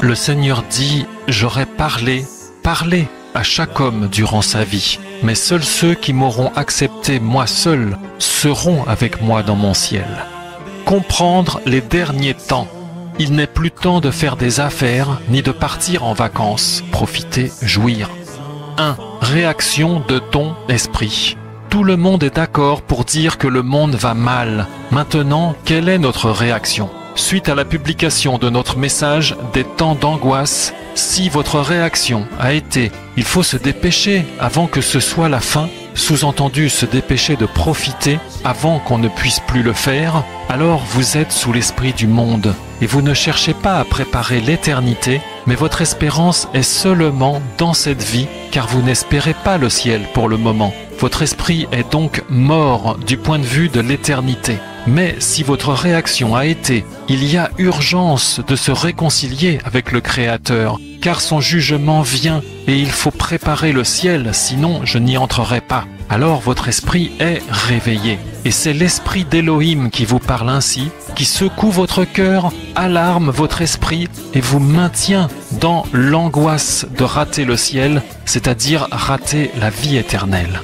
Le Seigneur dit, j'aurai parlé à chaque homme durant sa vie, mais seuls ceux qui m'auront accepté moi seul seront avec moi dans mon ciel. Comprendre les derniers temps. Il n'est plus temps de faire des affaires ni de partir en vacances. Profiter, jouir. 1. Réaction de ton esprit. Tout le monde est d'accord pour dire que le monde va mal. Maintenant, quelle est notre réaction ? Suite à la publication de notre message des temps d'angoisse, si votre réaction a été « il faut se dépêcher avant que ce soit la fin », sous-entendu se dépêcher de profiter avant qu'on ne puisse plus le faire, alors vous êtes sous l'esprit du monde et vous ne cherchez pas à préparer l'éternité, mais votre espérance est seulement dans cette vie car vous n'espérez pas le ciel pour le moment. Votre esprit est donc mort du point de vue de l'éternité. Mais si votre réaction a été « il y a urgence de se réconcilier avec le Créateur, car son jugement vient et il faut préparer le ciel, sinon je n'y entrerai pas », alors votre esprit est réveillé. Et c'est l'esprit d'Élohim qui vous parle ainsi, qui secoue votre cœur, alarme votre esprit et vous maintient dans l'angoisse de rater le ciel, c'est-à-dire rater la vie éternelle.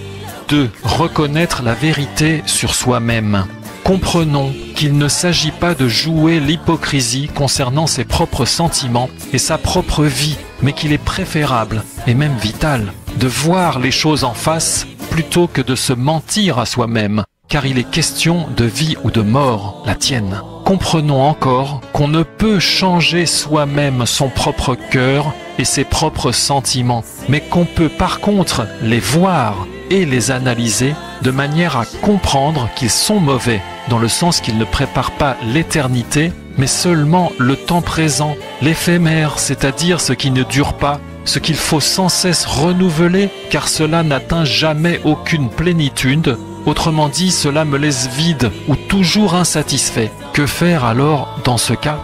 2. Reconnaître la vérité sur soi-même. Comprenons qu'il ne s'agit pas de jouer l'hypocrisie concernant ses propres sentiments et sa propre vie, mais qu'il est préférable, et même vital, de voir les choses en face plutôt que de se mentir à soi-même, car il est question de vie ou de mort, la tienne. Comprenons encore qu'on ne peut changer soi-même son propre cœur et ses propres sentiments, mais qu'on peut par contre les voir et les analyser de manière à comprendre qu'ils sont mauvais, dans le sens qu'ils ne préparent pas l'éternité, mais seulement le temps présent, l'éphémère, c'est-à-dire ce qui ne dure pas, ce qu'il faut sans cesse renouveler, car cela n'atteint jamais aucune plénitude. Autrement dit, cela me laisse vide ou toujours insatisfait. Que faire alors dans ce cas ?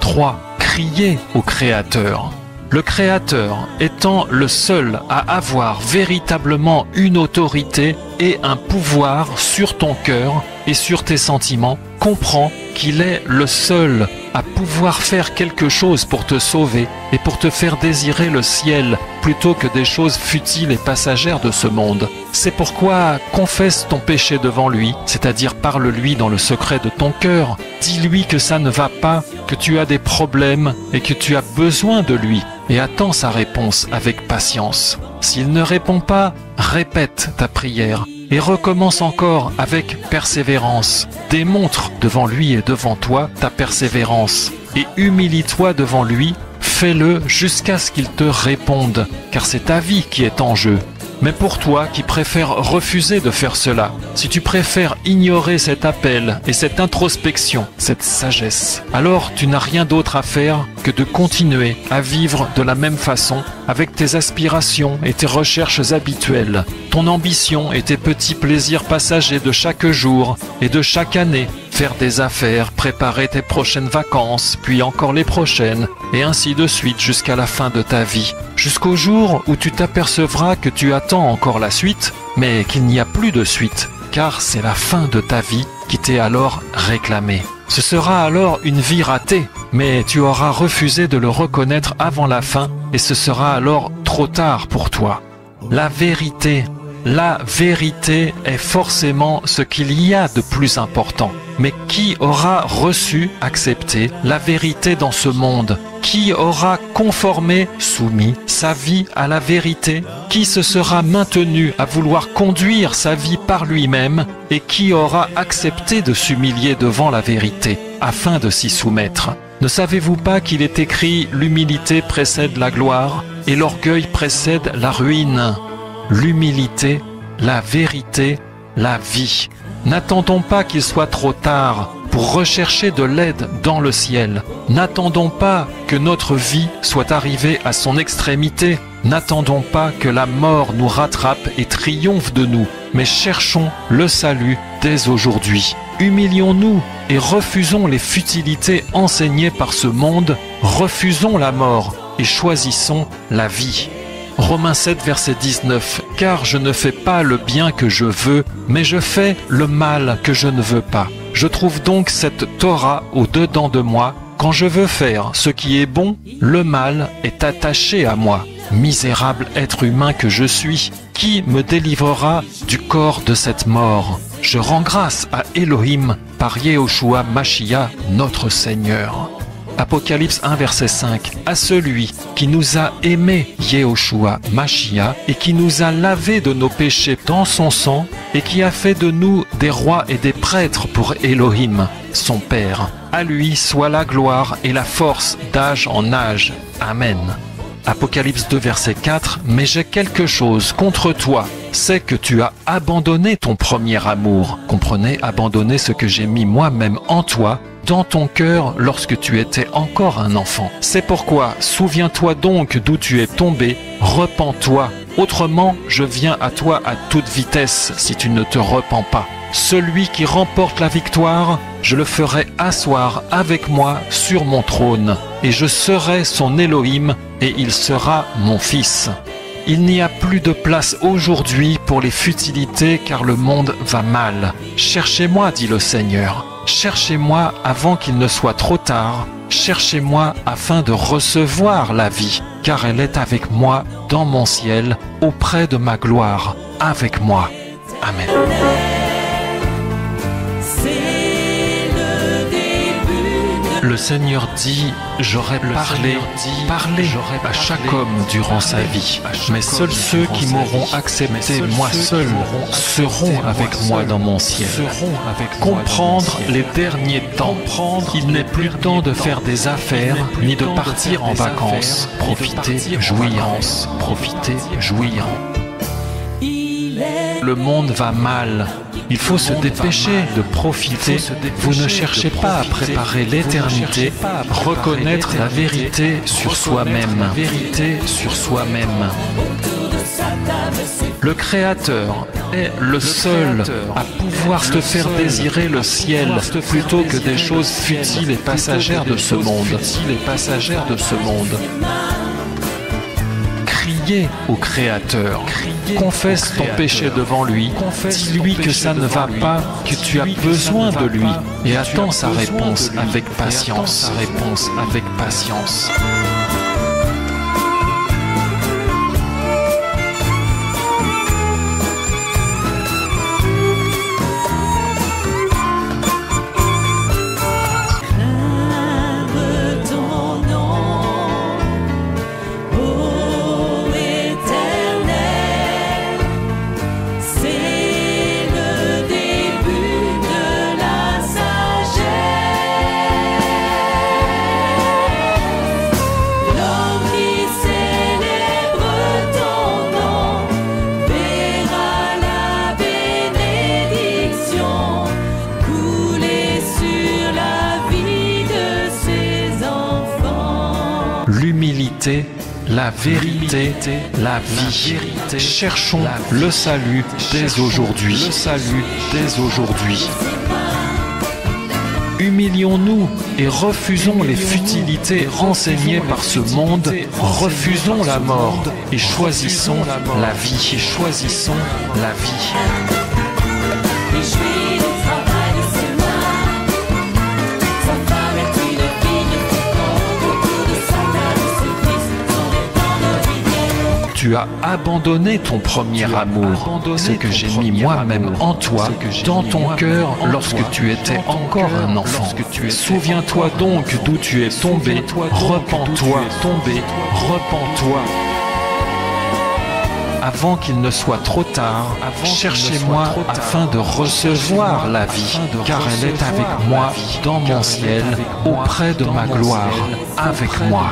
3. Crier au Créateur. Le Créateur étant le seul à avoir véritablement une autorité et un pouvoir sur ton cœur et sur tes sentiments, comprends qu'il est le seul à pouvoir faire quelque chose pour te sauver et pour te faire désirer le ciel plutôt que des choses futiles et passagères de ce monde. C'est pourquoi confesse ton péché devant lui, c'est-à-dire parle-lui dans le secret de ton cœur. Dis-lui que ça ne va pas, que tu as des problèmes et que tu as besoin de lui et attends sa réponse avec patience. S'il ne répond pas, répète ta prière et recommence encore avec persévérance. Démontre devant lui et devant toi ta persévérance et humilie-toi devant lui. Fais-le jusqu'à ce qu'il te réponde, car c'est ta vie qui est en jeu. Mais pour toi qui préfères refuser de faire cela, si tu préfères ignorer cet appel et cette introspection, cette sagesse, alors tu n'as rien d'autre à faire que de continuer à vivre de la même façon avec tes aspirations et tes recherches habituelles, ton ambition et tes petits plaisirs passagers de chaque jour et de chaque année, faire des affaires, préparer tes prochaines vacances, puis encore les prochaines, et ainsi de suite jusqu'à la fin de ta vie, jusqu'au jour où tu t'apercevras que tu attends encore la suite, mais qu'il n'y a plus de suite, car c'est la fin de ta vie qui t'est alors réclamée. Ce sera alors une vie ratée, mais tu auras refusé de le reconnaître avant la fin, et ce sera alors trop tard pour toi. La vérité est forcément ce qu'il y a de plus important. Mais qui aura reçu, accepté la vérité dans ce monde ? Qui aura conformé, soumis sa vie à la vérité ? Qui se sera maintenu à vouloir conduire sa vie par lui-même et qui aura accepté de s'humilier devant la vérité afin de s'y soumettre ? Ne savez-vous pas qu'il est écrit « L'humilité précède la gloire et l'orgueil précède la ruine ». L'humilité, la vérité, la vie. N'attendons pas qu'il soit trop tard pour rechercher de l'aide dans le ciel. N'attendons pas que notre vie soit arrivée à son extrémité. N'attendons pas que la mort nous rattrape et triomphe de nous, mais cherchons le salut dès aujourd'hui. Humilions-nous et refusons les futilités enseignées par ce monde. Refusons la mort et choisissons la vie. Romains 7, verset 19. « Car je ne fais pas le bien que je veux, mais je fais le mal que je ne veux pas. Je trouve donc cette Torah au-dedans de moi, Quand je veux faire ce qui est bon, le mal est attaché à moi. Misérable être humain que je suis, qui me délivrera du corps de cette mort? Je rends grâce à Elohim par Yehoshua Mashiach, notre Seigneur. Apocalypse 1, verset 5. À celui qui nous a aimés, Yehoshua Mashiach, et qui nous a lavés de nos péchés dans son sang, et qui a fait de nous des rois et des prêtres pour Elohim, son Père. À lui soit la gloire et la force d'âge en âge. Amen. Apocalypse 2, verset 4. Mais j'ai quelque chose contre toi, c'est que tu as abandonné ton premier amour. Comprenez, abandonner ce que j'ai mis moi-même en toi, dans ton cœur lorsque tu étais encore un enfant. C'est pourquoi, souviens-toi donc d'où tu es tombé, repens-toi. Autrement, je viens à toi à toute vitesse si tu ne te repens pas. Celui qui remporte la victoire, je le ferai asseoir avec moi sur mon trône, et je serai son Elohim, et il sera mon fils. Il n'y a plus de place aujourd'hui pour les futilités, car le monde va mal. Cherchez-moi, dit le Seigneur. Cherchez-moi avant qu'il ne soit trop tard. Cherchez-moi afin de recevoir la vie, car elle est avec moi dans mon ciel, auprès de ma gloire, avec moi. Amen. Le Seigneur dit, j'aurais parlé à chaque homme durant sa vie, mais seuls ceux qui m'auront accepté moi seul seront avec moi dans mon ciel. Comprendre les derniers temps. Il n'est plus temps de faire des affaires, ni de partir en vacances. Profitez, jouir. Le monde va mal. Il faut se dépêcher de profiter. Vous ne cherchez pas à préparer l'éternité, reconnaître la vérité sur soi-même. Le Créateur est le seul à pouvoir te faire désirer le ciel plutôt que des choses futiles et passagères de ce monde. Criez au Créateur, confesse ton péché devant lui, dis-lui que ça ne va pas, que tu as besoin de lui, et attends sa réponse avec patience. L'humilité, la vérité, la vie. Cherchons le salut dès aujourd'hui. Humilions-nous et refusons les futilités enseignées par ce monde. Refusons la mort et choisissons la vie. Tu as abandonné ton premier amour, ce que j'ai mis moi-même en toi, dans ton cœur, lorsque tu étais encore un enfant. Souviens-toi donc d'où tu es tombé, repens-toi. Avant qu'il ne soit trop tard, cherchez-moi afin de recevoir la vie, car elle est avec moi dans mon ciel, auprès de ma gloire, avec moi.